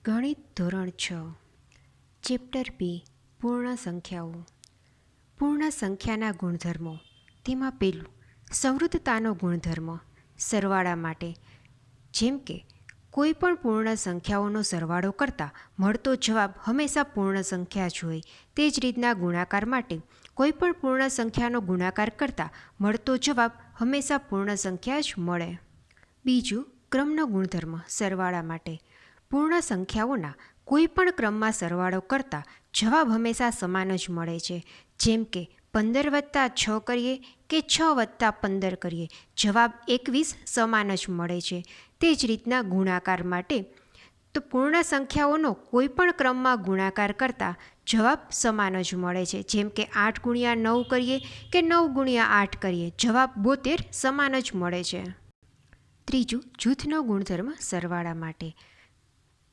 ગણિત ધોરણ 6 ચેપ્ટર 2 પૂર્ણ સંખ્યાઓ. પૂર્ણ સંખ્યાના ગુણધર્મો. તેમાં પહેલું સંવૃત્તતાનો ગુણધર્મ સરવાળા માટે. જેમ કે કોઈ પણ પૂર્ણ સંખ્યાઓનો સરવાળો કરતાં મળતો જવાબ હંમેશા પૂર્ણ સંખ્યા જ હોય. તે જ રીતના ગુણાકાર માટે કોઈ પણ પૂર્ણ સંખ્યાનો ગુણાકાર કરતાં મળતો જવાબ હંમેશા પૂર્ણ સંખ્યા જ મળે. બીજું ક્રમનો ગુણધર્મ સરવાળા માટે. પૂર્ણ સંખ્યાઓના કોઈ પણ ક્રમમાં સરવાળો કરતાં જવાબ હંમેશા સમાન જ મળે છે. જેમ કે 15 + 6 કરીએ કે 6 + 15 કરીએ, જવાબ 21 સમાન જ મળે છે. તે જ રીતના ગુણાકાર માટે તો પૂર્ણ સંખ્યાઓનો કોઈ પણ ક્રમમાં ગુણાકાર કરતાં જવાબ સમાન જ મળે છે. જેમ કે 8 × 9 કરીએ કે 9 × 8 કરીએ, જવાબ 72 સમાન જ મળે છે. ત્રીજું જૂથનો ગુણધર્મ સરવાળા માટે.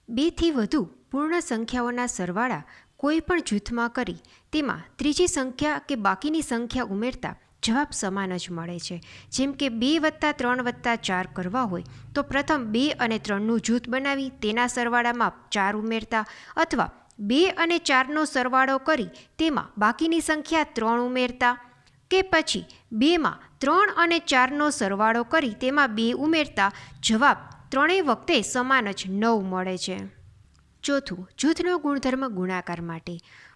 2 થી વધુ પૂર્ણ સંખ્યાઓના સરવાળા કોઈ પણ જૂથમાં કરી તેમાં ત્રીજી સંખ્યા કે બાકીની સંખ્યા ઉમેરતા જવાબ સમાન જ મળે છે. જેમ કે 2 + 3 + 4 કરવા હોય તો પ્રથમ 2 અને 3નું જૂથ બનાવી તેના સરવાળામાં 4 ઉમેરતા, અથવા 2 અને 4નો સરવાળો કરી તેમાં બાકીની સંખ્યા 3 ઉમેરતા, કે પછી 2માં 3 અને 4નો સરવાળો કરી તેમાં 2 ઉમેરતા જવાબ ત્રણેય વખતે સમાન જ 9 મળે છે. ચોથું જૂથનો ગુણધર્મ ગુણાકાર માટે.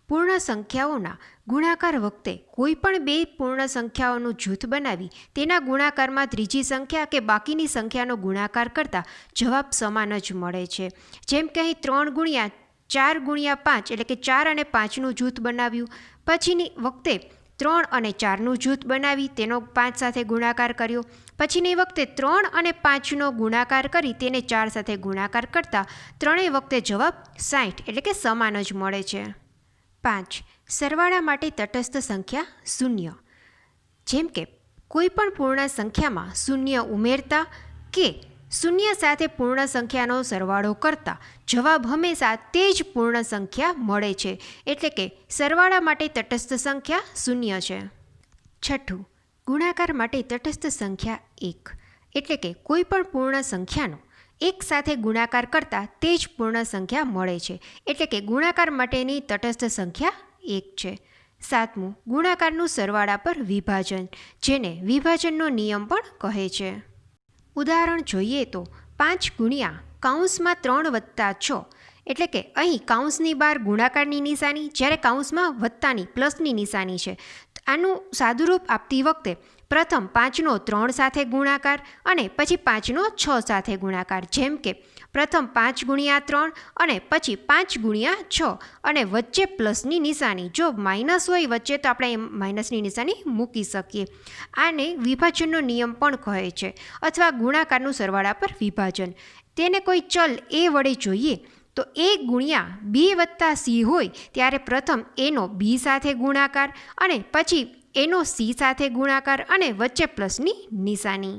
પૂર્ણ સંખ્યાઓના ગુણાકાર વખતે કોઈ પણ 2 પૂર્ણ સંખ્યાઓનું જૂથ બનાવી તેના ગુણાકારમાં ત્રીજી સંખ્યા કે બાકીની સંખ્યાનો ગુણાકાર કરતાં જવાબ સમાન જ મળે છે. જેમ કે અહીં 3 × 4 × 5 એટલે કે 4 અને 5નું જૂથ બનાવ્યું, પછીની વખતે 3 અને 4નું જૂથ બનાવી તેનો 5 સાથે ગુણાકાર કર્યો, પછીની વખતે 3 અને 5નો ગુણાકાર કરી તેને 4 સાથે ગુણાકાર કરતાં ત્રણેય વખતે જવાબ 60 એટલે કે સમાન જ મળે છે. 5. સરવાળા માટે તટસ્થ સંખ્યા શૂન્ય. જેમ કે કોઈ પણ પૂર્ણ સંખ્યામાં શૂન્ય ઉમેરતા કે શૂન્ય સાથે પૂર્ણ સંખ્યાનો સરવાળો કરતાં જવાબ હંમેશા તે જ પૂર્ણ સંખ્યા મળે છે. એટલે કે સરવાળા માટે તટસ્થ સંખ્યા શૂન્ય છે. છઠ્ઠું ગુણાકાર માટે તટસ્થ સંખ્યા 1. એટલે કે કોઈ પણ પૂર્ણ સંખ્યાનો 1 સાથે ગુણાકાર કરતાં તે જ પૂર્ણ સંખ્યા મળે છે. એટલે કે ગુણાકાર માટેની તટસ્થ સંખ્યા 1 છે. 7મું ગુણાકારનું સરવાળા પર વિભાજન, જેને વિભાજનનો નિયમ પણ કહે છે. ઉદાહરણ જોઈએ તો 5 × કૌંસમાં 3 + 6. એટલે કે અહીં કૌંસની બહાર ગુણાકારની નિશાની, જ્યારે કૌંસમાં વત્તાની પ્લસની નિશાની છે. આનું સાદુરૂપ આપતી વખતે પ્રથમ 5નો 3 સાથે ગુણાકાર અને પછી 5નો 6 સાથે ગુણાકાર. જેમ કે પ્રથમ 5 × 3 અને પછી 5 × 6 અને વચ્ચે પ્લસની નિશાની. જો માઇનસ હોય વચ્ચે તો આપણે માઇનસની નિશાની મૂકી શકીએ. આને વિભાજનનો નિયમ પણ કહે છે, અથવા ગુણાકારનું સરવાળા પર વિભાજન. તેને કોઈ ચલ a વડે જોઈએ તો a × b + c હોય ત્યારે પ્રથમ એનો b સાથે ગુણાકાર અને પછી એનો c સાથે ગુણાકાર અને વચ્ચે પ્લસની નિશાની.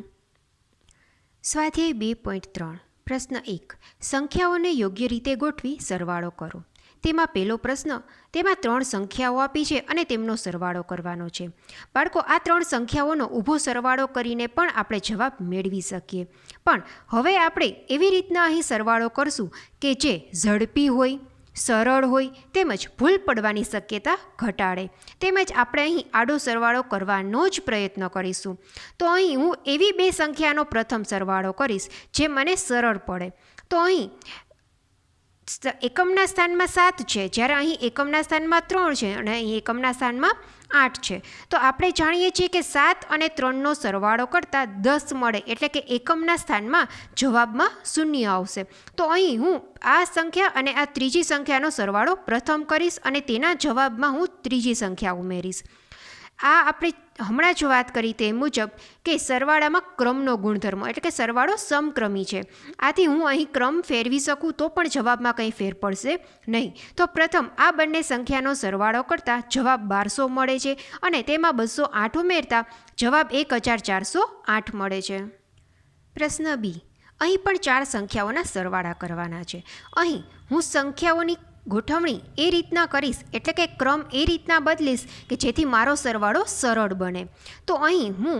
સ્વાધ્યાય 2.3 પ્રશ્ન 1. સંખ્યાઓને યોગ્ય રીતે ગોઠવી સરવાળો કરો. તેમાં પહેલો પ્રશ્ન, તેમાં 3 સંખ્યાઓ આપી છે અને તેમનો સરવાળો કરવાનો છે. બાળકો, આ 3 સંખ્યાઓનો ઊભો સરવાળો કરીને પણ આપણે જવાબ મેળવી શકીએ. પણ હવે આપણે એવી રીતના અહીં સરવાળો કરશું કે જે ઝડપી હોય, સરળ હોય તેમજ ભૂલ પડવાની શક્યતા ઘટાડે. તેમજ આપણે અહીં આડો સરવાળો કરવાનો જ પ્રયત્ન કરીશું. તો અહીં હું એવી 2 સંખ્યાનો પ્રથમ સરવાળો કરીશ જે મને સરળ પડે. તો અહીં એકમના સ્થાનમાં 7 છે, જ્યારે અહીં એકમના સ્થાનમાં 3 છે અને અહીં એકમના સ્થાનમાં 8 છે. તો આપણે જાણીએ છીએ કે 7 અને 3નો સરવાળો કરતાં 10 મળે, એટલે કે એકમના સ્થાનમાં જવાબમાં 0 આવશે. તો અહીં હું આ સંખ્યા અને આ ત્રીજી સંખ્યાનો સરવાળો પ્રથમ કરીશ અને તેના જવાબમાં હું ત્રીજી સંખ્યા ઉમેરીશ. આ આપણે હમણાં જ વાત કરી તે મુજબ કે સરવાળામાં ક્રમનો ગુણધર્મ, એટલે કે સરવાળો સમક્રમી છે. આથી હું અહીં ક્રમ ફેરવી શકું તો પણ જવાબમાં કંઈ ફેર પડશે નહીં. તો પ્રથમ આ બંને સંખ્યાનો સરવાળો કરતાં જવાબ 1200 મળે છે અને તેમાં 208 ઉમેરતા જવાબ 1408 મળે છે. પ્રશ્ન 2. અહીં પણ 4 સંખ્યાઓના સરવાળા કરવાના છે. અહીં હું સંખ્યાઓની ગોઠવણી એ રીતના કરીશ, એટલે કે ક્રમ એ રીતના બદલીશ કે જેથી મારો સરવાળો સરળ બને. તો અહીં હું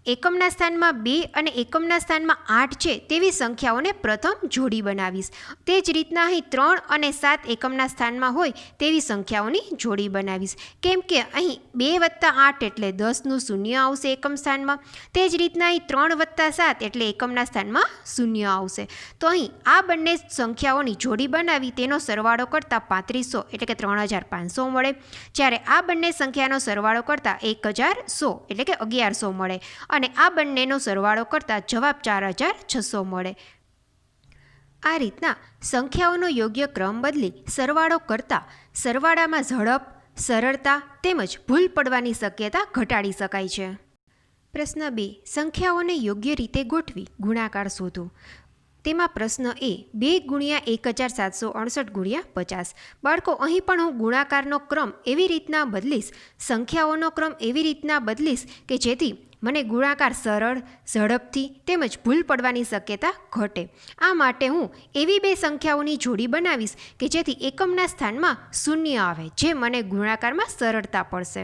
એકમના સ્થાનમાં 2 અને એકમના સ્થાનમાં 8 છે તેવી સંખ્યાઓને પ્રથમ જોડી બનાવીશ. તે જ રીતના અહીં 3 અને 7 એકમના સ્થાનમાં હોય તેવી સંખ્યાઓની જોડી બનાવીશ. કેમ કે અહીં 2 + 8 એટલે 10નું શૂન્ય આવશે એકમ સ્થાનમાં. તે જ રીતના અહીં 3 + 7 એટલે એકમના સ્થાનમાં શૂન્ય આવશે. તો અહીં આ બંને સંખ્યાઓની જોડી બનાવી તેનો સરવાળો કરતાં 3500 એટલે કે 3500 મળે. જ્યારે આ બંને સંખ્યાનો સરવાળો કરતાં 1100 એટલે કે 1100 મળે. અને આ બંનેનો સરવાળો કરતાં જવાબ 4600 મળે. આ રીતના સંખ્યાઓનો યોગ્ય ક્રમ બદલી સરવાળો કરતાં સરવાળામાં ઝડપ, સરળતા તેમજ ભૂલ પડવાની શક્યતા ઘટાડી શકાય છે. પ્રશ્ન 2. સંખ્યાઓને યોગ્ય રીતે ગોઠવી ગુણાકાર શોધો. તેમાં પ્રશ્ન એ 2 × 1768 × 50. બાળકો, અહીં પણ હું ગુણાકારનો ક્રમ એવી રીતના બદલીશ, સંખ્યાઓનો ક્રમ એવી રીતના બદલીશ કે જેથી મને ગુણાકાર સરળ, ઝડપથી તેમજ ભૂલ પડવાની શક્યતા ઘટે. આ માટે હું એવી 2 સંખ્યાઓની જોડી બનાવીશ કે જેથી એકમના સ્થાનમાં શૂન્ય આવે, જે મને ગુણાકારમાં સરળતા પડશે.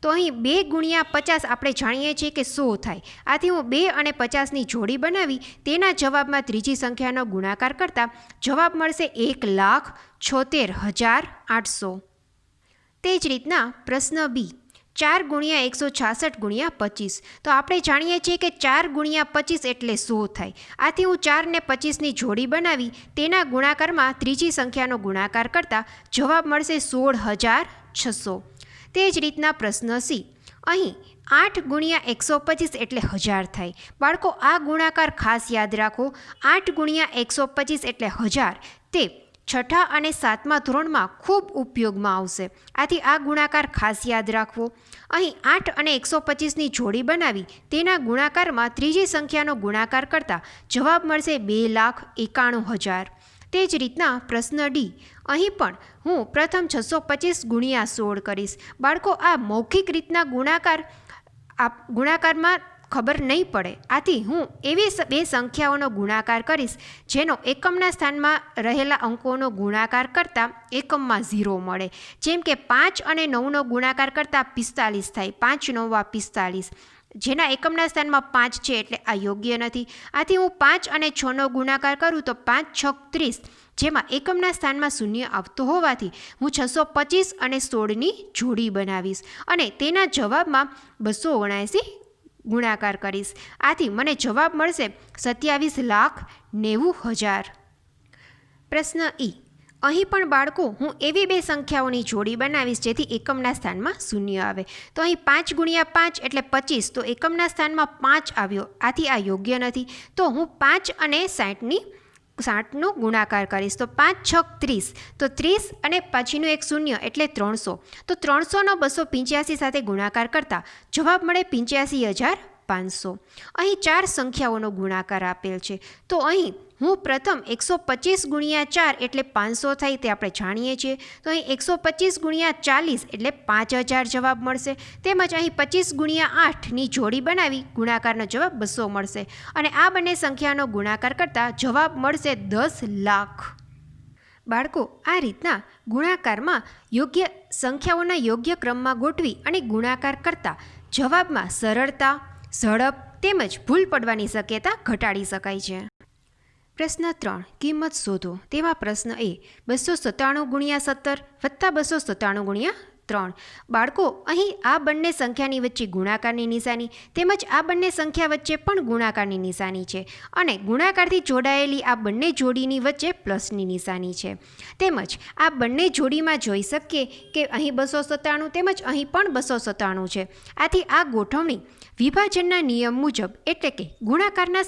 તો અહીં 2 × 50 આપણે જાણીએ છીએ કે 100 થાય. આથી હું 2 અને 50ની જોડી બનાવી તેના જવાબમાં ત્રીજી સંખ્યાનો ગુણાકાર કરતાં જવાબ મળશે 1,76,800. તે જ રીતના પ્રશ્ન બી 4 × 166 × 25. તો આપણે જાણીએ છીએ કે 4 × 25 એટલે 100 થાય. આથી હું 4 ને 25ની જોડી બનાવી તેના ગુણાકારમાં ત્રીજી સંખ્યાનો ગુણાકાર કરતાં જવાબ મળશે 16,600. તે જ રીતના પ્રશ્ન સી. અહીં 8 × 125 એટલે 1000 થાય. બાળકો, આ ગુણાકાર ખાસ યાદ રાખો. 8 × 125 એટલે 1000 તે 6ઠા અને 7મા ધોરણમાં ખૂબ ઉપયોગમાં આવશે. આથી આ ગુણાકાર ખાસ યાદ રાખવો. અહીં 8 અને 125ની જોડી બનાવી તેના ગુણાકારમાં ત્રીજી સંખ્યાનો ગુણાકાર કરતાં જવાબ મળશે 2,91,000. તે જ રીતના પ્રશ્ન ડી. અહીં પણ હું પ્રથમ 625 × 16 કરીશ. બાળકો, આ મૌખિક રીતના ગુણાકારમાં ખબર નહીં પડે. આથી હું એવી 2 સંખ્યાઓનો ગુણાકાર કરીશ જેનો એકમના સ્થાનમાં રહેલા અંકોનો ગુણાકાર કરતાં એકમમાં 0 મળે. જેમ કે 5 અને 9નો ગુણાકાર કરતાં 45 થાય. 5 × 9 = 45. જેના એકમના સ્થાનમાં 5 છે એટલે આ યોગ્ય નથી. આથી હું 5 અને 6નો ગુણાકાર કરું તો 5 × 6 = 30. જેમાં એકમના સ્થાનમાં શૂન્ય આવતો હોવાથી હું 625 અને 16ની જોડી બનાવીશ અને તેના જવાબમાં 279 ગુણાકાર કરીશ. આથી મને જવાબ મળશે 27,90,000. પ્રશ્ન ઈ. અહીં પણ બાળકો હું એવી 2 સંખ્યાઓની જોડી બનાવીશ જેથી એકમના સ્થાનમાં શૂન્ય આવે. તો અહીં 5 × 5 એટલે 25. તો એકમના સ્થાનમાં 5 આવ્યો. આથી આ યોગ્ય નથી. તો હું 5 અને 60નો ગુણાકાર કરીશ. તો 5 × 6 = 30. તો 30 અને પછીનું એક શૂન્ય એટલે 300. તો 300નો 285 સાથે ગુણાકાર કરતાં જવાબ મળે 85,500. અહીં 4 સંખ્યાઓનો ગુણાકાર આપેલ છે. તો અહીં હું પ્રથમ 125 × 4 એટલે 500 થાય તે આપણે જાણીએ છીએ. તો અહીં 125 × 40 એટલે 5000 જવાબ મળશે. તેમજ અહીં 25 × 8ની જોડી બનાવી ગુણાકારનો જવાબ 200 મળશે. અને આ બંને સંખ્યાનો ગુણાકાર કરતાં જવાબ મળશે 10 લાખ. બાળકો, આ રીતના ગુણાકારમાં યોગ્ય સંખ્યાઓના યોગ્ય ક્રમમાં ગોઠવી અને ગુણાકાર કરતાં જવાબમાં સરળતા, ઝડપ તેમજ ભૂલ પડવાની શક્યતા ઘટાડી શકાય છે. પ્રશ્ન 3. કિંમત શોધો. તેમાં પ્રશ્ન એ 297 × 17 + 297 × 3. બાળકો, અહીં આ બંને સંખ્યાની વચ્ચે ગુણાકારની નિશાની તેમજ આ બંને સંખ્યા વચ્ચે પણ ગુણાકારની નિશાની છે અને ગુણાકારથી જોડાયેલી આ બંને જોડીની વચ્ચે પ્લસની નિશાની છે. તેમજ આ બંને જોડીમાં જોઈ શકીએ કે અહીં 297 તેમજ અહીં પણ 297 છે. આથી આ ગોઠવણી વિભાજનના નિયમ મુજબ એટલે કે ગુણાકારનું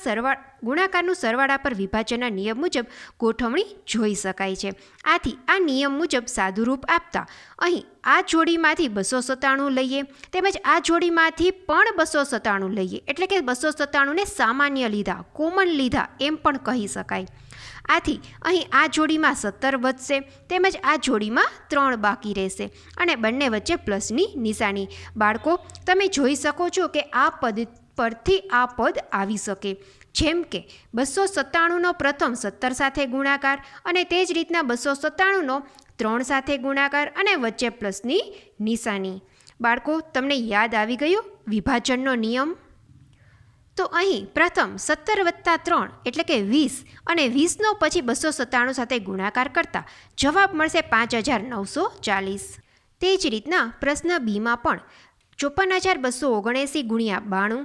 સરવાળા પર વિભાજનના નિયમ મુજબ ગોઠવણી જોઈ શકાય છે. આથી આ નિયમ મુજબ સાદુરૂપ આપતા અહીં આ જોડીમાંથી 297 લઈએ તેમજ આ જોડીમાંથી પણ 297 લઈએ એટલે કે 297ને સામાન્ય લીધા, કોમન લીધા એમ પણ કહી શકાય. આથી અહીં આ જોડીમાં 17 વધશે તેમજ આ જોડીમાં 3 બાકી રહેશે અને બંને વચ્ચે પ્લસની નિશાની. બાળકો, તમે જોઈ શકો છો કે આ પદ પરથી આ પદ આવી શકે. જેમ કે 297નો પ્રથમ 17 સાથે ગુણાકાર અને તે જ રીતના 297નો 3 સાથે ગુણાકાર અને વચ્ચે પ્લસની નિશાની. બાળકો, તમને યાદ આવી ગયો વિભાજનનો નિયમ? તો અહીં પ્રથમ 17 + 3 એટલે કે 20 અને 20નો પછી 297 સાથે ગુણાકાર કરતા જવાબ મળશે 5940. તે જ રીતના પ્રશ્ન બીમાં પણ 54279 × 92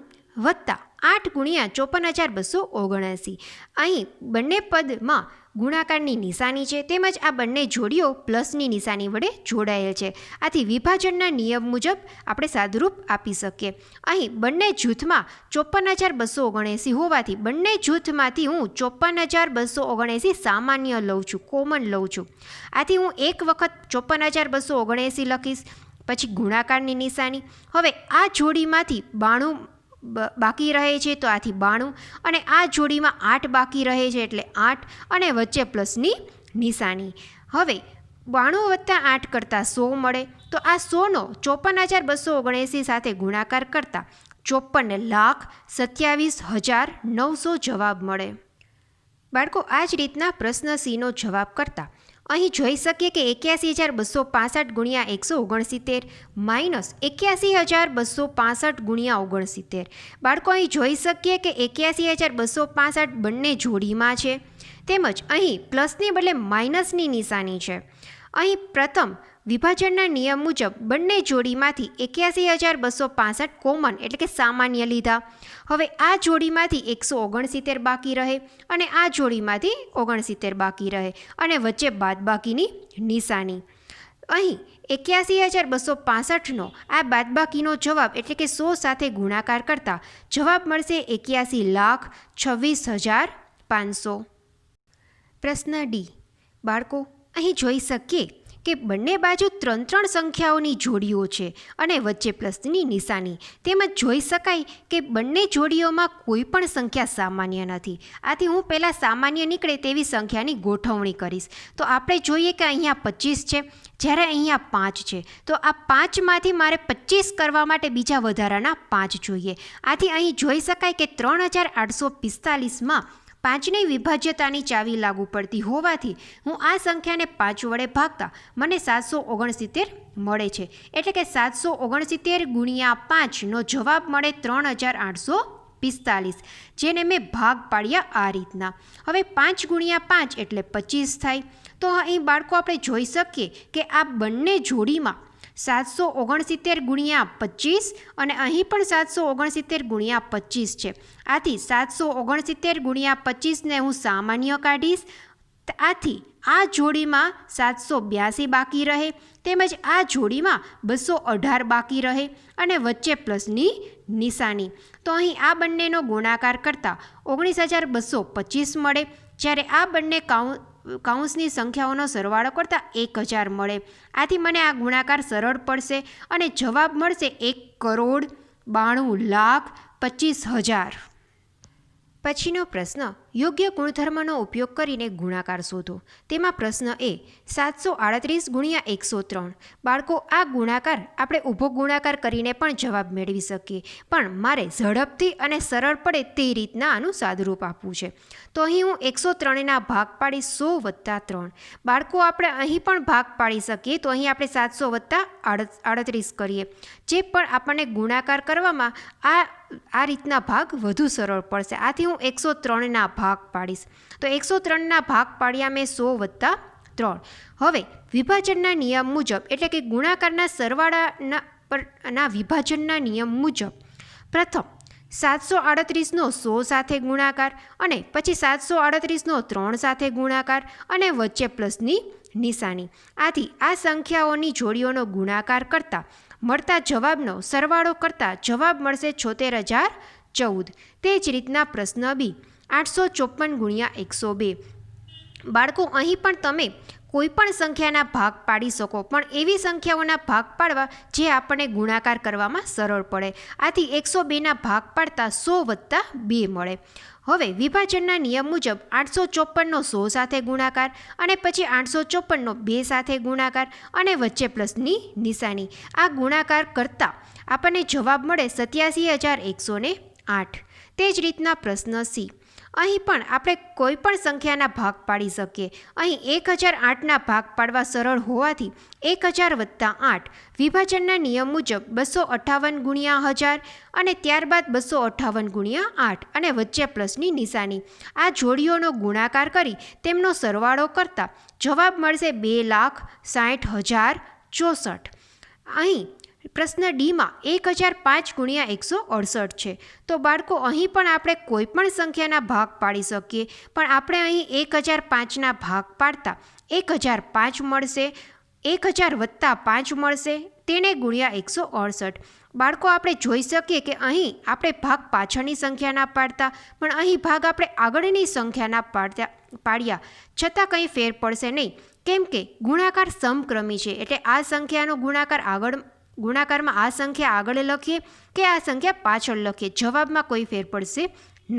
વત્તા 8 × 54279. અહીં બંને પદમાં ગુણાકારની નિશાની છે તેમજ આ બંને જોડીઓ પ્લસની નિશાની વડે જોડાયેલ છે. આથી વિભાજનના નિયમ મુજબ આપણે સાદુરૂપ આપી શકીએ. અહીં બંને જૂથમાં 54279 હોવાથી બંને જૂથમાંથી હું 54279 સામાન્ય લઉં છું, કોમન લઉં છું. આથી હું એક વખત 54279 લખીશ, પછી ગુણાકારની નિશાની. હવે આ જોડીમાંથી 92 બાકી રહે છે તો આથી 92 અને આ જોડીમાં 8 બાકી રહે છે એટલે 8 અને વચ્ચે પ્લસની નિશાની. હવે 92 + 8 કરતાં 100 મળે તો આ 100નો 54279 સાથે ગુણાકાર કરતાં 54,27,900 જવાબ મળે. બાળકો, આ જ રીતના પ્રશ્ન સીનો જવાબ કરતાં અહીં જોઈ શકીએ કે 81,265 × 169 - 81,265 × 69. બાળકો, અહીં જોઈ શકીએ કે 81,265 બંને જોડીમાં છે તેમજ અહીં પ્લસની બદલે માઇનસની નિશાની છે. અહીં પ્રથમ વિભાજનના નિયમ મુજબ બંને જોડીમાંથી 81,265 કોમન એટલે કે સામાન્ય લીધા. હવે આ જોડીમાંથી 169 બાકી રહે અને આ જોડીમાંથી 69 બાકી રહે અને વચ્ચે બાદબાકીની નિશાની. અહીં 81,265નો આ બાદબાકીનો જવાબ એટલે કે 100 સાથે ગુણાકાર કરતાં જવાબ મળશે 81,26,500. પ્રશ્ન ડી. બાળકો, અહીં જોઈ શકીએ કે બંને બાજુ 3 સંખ્યાઓની જોડીઓ છે અને વચ્ચે પ્લસની નિશાની. તેમજ જોઈ શકાય કે બંને જોડીઓમાં કોઈ પણ સંખ્યા સામાન્ય નથી. આથી હું પહેલાં સામાન્ય નીકળે તેવી સંખ્યાની ગોઠવણી કરીશ. તો આપણે જોઈએ કે અહીંયા 25 છે, જ્યારે અહીંયા 5 છે. તો આ 5માંથી મારે 25 કરવા માટે બીજા વધારાના 5 જોઈએ. આથી અહીં જોઈ શકાય કે 3845માં 5ની વિભાજ્યતાની ચાવી લાગુ પડતી હોવાથી હું આ સંખ્યાને 5 વડે ભાગતા મને 769 મળે છે. એટલે કે 769 × 5નો જવાબ મળે 3845, જેને મેં ભાગ પાડ્યા આ રીતના. હવે 5 × 5 એટલે 25 થાય. તો અહીં બાળકો આપણે જોઈ શકીએ કે આ બંને જોડીમાં 769 × 25 અને અહીં પણ 769 × 25 છે. આથી 769 × 25ને હું સામાન્ય કાઢીશ. આથી આ જોડીમાં 782 બાકી રહે તેમજ આ જોડીમાં 218 બાકી રહે અને વચ્ચે પ્લસની નિશાની. તો અહીં આ બંનેનો ગુણાકાર કરતાં 19,225 મળે, જ્યારે આ બંને કાઉન્સની સંખ્યાઓનો સરવાળો કરતાં 1000 મળે. આથી મને આ ગુણાકાર સરળ પડશે અને જવાબ મળશે 1,92,25,000. પછીનો પ્રશ્ન યોગ્ય ગુણધર્મનો ઉપયોગ કરીને ગુણાકાર શોધો. તેમાં પ્રશ્ન એ 738 × 103. બાળકો, આ ગુણાકાર આપણે ઊભો ગુણાકાર કરીને પણ જવાબ મેળવી શકીએ, પણ મારે ઝડપથી અને સરળ પડે તે રીતના આનું સાદુરૂપ આપવું છે. તો અહીં હું 103ના ભાગ પાડી 100 + 3. બાળકો, આપણે અહીં પણ ભાગ પાડી શકીએ. તો અહીં આપણે 700 + 38 કરીએ. જે પણ આપણને ગુણાકાર કરવામાં આ રીતના ભાગ વધુ સરળ પડશે. આથી હું 103ના ભાગ પાડીશ. તો 103ના ભાગ પાડ્યા મેં 100 + 3. હવે વિભાજનના નિયમ મુજબ એટલે કે ગુણાકારના સરવાળાના વિભાજનના નિયમ મુજબ પ્રથમ 738નો 100 સાથે ગુણાકાર અને પછી 738નો 3 સાથે ગુણાકાર અને વચ્ચે પ્લસની નિશાની. આથી આ સંખ્યાઓની જોડીઓનો ગુણાકાર કરતાં મળતા જવાબનો સરવાળો કરતાં જવાબ મળશે 76,014. તે જ રીતના પ્રશ્ન બી 854 × 102. બાળકો, અહીં પણ તમે કોઈ પણ સંખ્યાના ભાગ પાડી શકો, પણ એવી સંખ્યાઓના ભાગ પાડવા જે આપણને ગુણાકાર કરવામાં સરળ પડે. આથી 102ના ભાગ પાડતા 100 + 2 મળે. હવે વિભાજનના નિયમ મુજબ 854નો 100 સાથે ગુણાકાર અને પછી 854નો 2 સાથે ગુણાકાર અને વચ્ચે પ્લસની નિશાની. આ ગુણાકાર કરતાં આપણને જવાબ મળે 87,108. તે જ રીતના પ્રશ્ન સી. અહીં પણ આપણે કોઈ પણ સંખ્યાના ભાગ પાડી શકીએ. અહીં 1008ના ભાગ પાડવા સરળ હોવાથી 1000 + 8 વિભાજનના નિયમ મુજબ 258 × 1000 અને ત્યારબાદ 258 × 8 અને વચ્ચે પ્લસની નિશાની. આ જોડીઓનો ગુણાકાર કરી તેમનો સરવાળો કરતા જવાબ મળશે 2,60,064. અહીં પ્રશ્ન ડીમાં 1005 × 168 છે. તો બાળકો અહીં પણ આપણે કોઈ પણ સંખ્યાના ભાગ પાડી શકીએ, પણ આપણે અહીં 1005ના ભાગ પાડતા 1005 મળશે, 1000 + 5 મળશે, તેને ગુણ્યા 168. બાળકો આપણે જોઈ શકીએ કે અહીં આપણે ભાગ પાછળની સંખ્યાના પાડતા, પણ અહીં ભાગ આપણે આગળની સંખ્યાના પાડ્યા છતાં કંઈ ફેર પડશે નહીં, કેમ કે ગુણાકાર સમક્રમી છે. એટલે આ સંખ્યાનો ગુણાકારમાં આ સંખ્યા આગળ લખીએ કે આ સંખ્યા પાછળ લખીએ, જવાબમાં કોઈ ફેર પડશે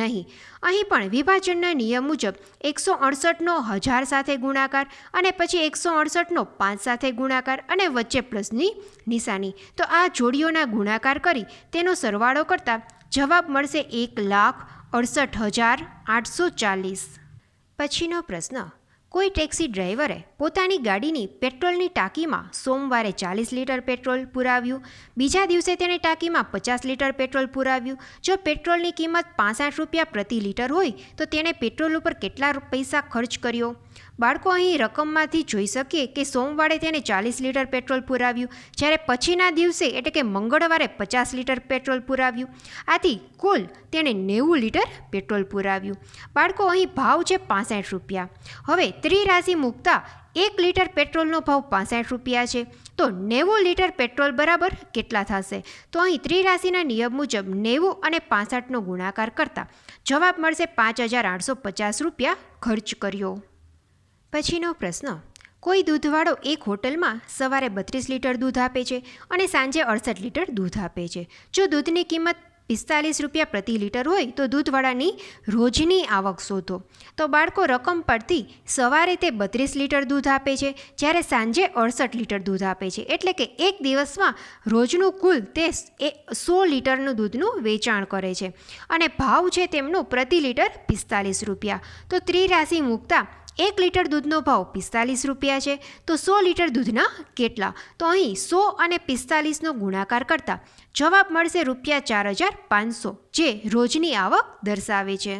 નહીં. અહીં પણ વિભાજનના નિયમ મુજબ 168નો 1000 સાથે ગુણાકાર અને પછી 168નો 5 સાથે ગુણાકાર અને વચ્ચે પ્લસની નિશાની. તો આ જોડીઓના ગુણાકાર કરી તેનો સરવાળો કરતા જવાબ મળશે 1,68,840. પછીનો પ્રશ્ન, કોઈ ટેક્સી ડ્રાઈવરે પોતાની ગાડીની પેટ્રોલની ટાંકીમાં સોમવારે 40 લીટર પેટ્રોલ પુરાવ્યું, બીજા દિવસે તેણે ટાંકીમાં 50 લીટર પેટ્રોલ પુરાવ્યું. જો પેટ્રોલની કિંમત 65 રૂપિયા પ્રતિ લીટર હોય તો તેણે પેટ્રોલ ઉપર કેટલા પૈસા ખર્ચ કર્યો? બાળકો અહીં રકમમાંથી જોઈ શકીએ કે સોમવારે તેને 40 લીટર પેટ્રોલ પુરાવ્યું, જ્યારે પછીના દિવસે એટલે કે મંગળવારે 50 લીટર પેટ્રોલ પુરાવ્યું. આથી કુલ તેણે 90 લીટર પેટ્રોલ પુરાવ્યું. બાળકો અહીં ભાવ છે 65 રૂપિયા. હવે ત્રિરાશિ મૂકતા 1 લીટર પેટ્રોલનો ભાવ 65 રૂપિયા છે, તો 90 લીટર પેટ્રોલ બરાબર કેટલા થશે? તો અહીં ત્રિરાશિના નિયમ મુજબ 90 અને 65નો ગુણાકાર કરતા જવાબ મળશે 5,850 રૂપિયા ખર્ચ કર્યો. પછીનો પ્રશ્ન, કોઈ દૂધવાળો એક હોટલમાં સવારે 32 લીટર દૂધ આપે છે અને સાંજે 68 લીટર દૂધ આપે છે. જો દૂધની કિંમત 45 રૂપિયા પ્રતિ લીટર હોય તો દૂધવાળાની રોજની આવક શોધો. તો બાળકો રકમ પરથી સવારે તે 32 લીટર દૂધ આપે છે, જ્યારે સાંજે 68 લીટર દૂધ આપે છે, એટલે કે એક દિવસમાં રોજનું કુલ તે 100 લીટરનું દૂધનું વેચાણ કરે છે અને ભાવ છે તેમનો પ્રતિ લીટર 45 રૂપિયા. તો ત્રિરાશિ મૂકતા 1 લીટર દૂધનો ભાવ 45 રૂપિયા છે, તો 100 લીટર દૂધના કેટલા? તો અહીં 100 અને 45નો ગુણાકાર કરતા જવાબ મળશે ₹4,500, જે રોજની આવક દર્શાવે છે.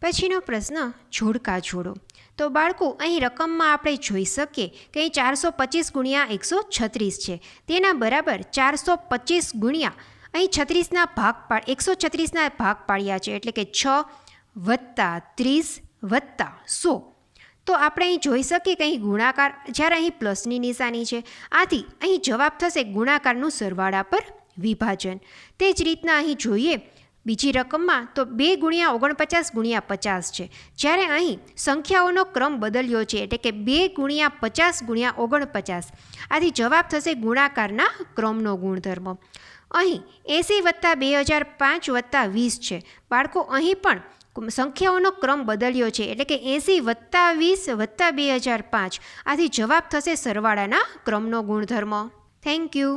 પછીનો પ્રશ્ન, જોડકા જોડો. તો બાળકો અહીં રકમમાં આપણે જોઈ શકીએ કે અહીં 425 × 136 છે, તેના બરાબર 425 ગુણ્યા અહીં 136ના ભાગ પાડ્યા છે, એટલે કે 6 + 30 + 100. તો આપણે અહીં જોઈ શકીએ કે અહીં ગુણાકાર, જ્યારે અહીં પ્લસની નિશાની છે, આથી અહીં જવાબ થશે ગુણાકારનું સરવાળા પર વિભાજન. તે જ રીતના અહીં જોઈએ બીજી રકમમાં તો 2 × 49 × 50 છે, જ્યારે અહીં સંખ્યાઓનો ક્રમ બદલ્યો છે, એટલે કે 2 × 50 × 49. આથી જવાબ થશે ગુણાકારના ક્રમનો ગુણધર્મ. અહીં 80 + 2005 + 20 છે. બાળકો અહીં પણ સંખ્યાઓનો ક્રમ બદલ્યો છે, એટલે કે 80 + 20 + 2005. આથી જવાબ થશે સરવાળાના ક્રમનો ગુણધર્મ. Thank you.